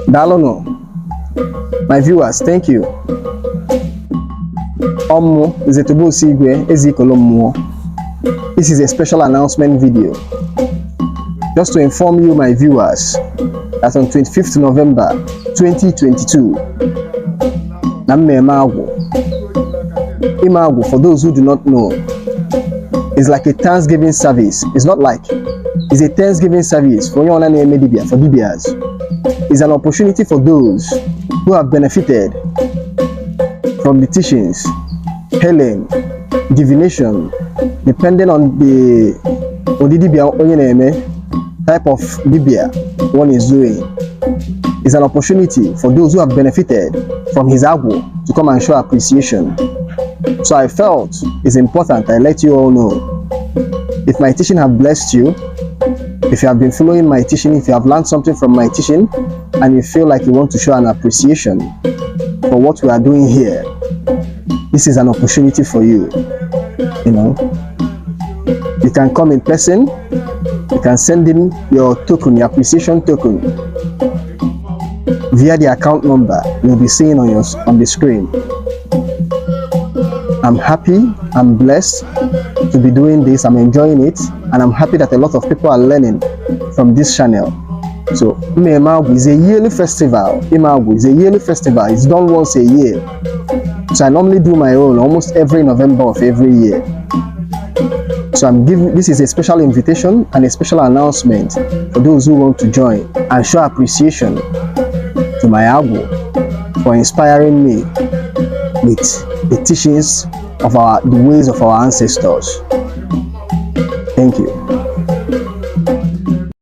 Dalono. My viewers, thank you. Zetobo Sigwe Ezikolomuo. This is a special announcement video. Just to inform you, my viewers, that on 25th November 2022, Ime Agwu. Ime Agwu, for those who do not know, is like a Thanksgiving service. It's not like, it's a Thanksgiving service for Dibias. It's an opportunity for those who have benefited from the teachings, healing, divination, depending on the type of Dibia one is doing. It's an opportunity for those who have benefited from his Agwu to come and show appreciation. So I felt it's important I let you all know. If my teaching have blessed you, if you have been following my teaching, if you have learned something from my teaching, and you feel like you want to show an appreciation for what we are doing here, this is an opportunity for you. You can come in person, you can send in your token, your appreciation token, via the account number you'll be seeing on the screen. I'm happy, I'm blessed to be doing this, I'm enjoying it, and I'm happy that a lot of people are learning from this channel. So Ime Agwu is a yearly festival. Ime Agwu is a yearly festival. It's done once a year. So I normally do my own almost every November of every year. So this is a special invitation and a special announcement for those who want to join and show appreciation to my Agwu for inspiring me with the teachings of the ways of our ancestors. Thank you.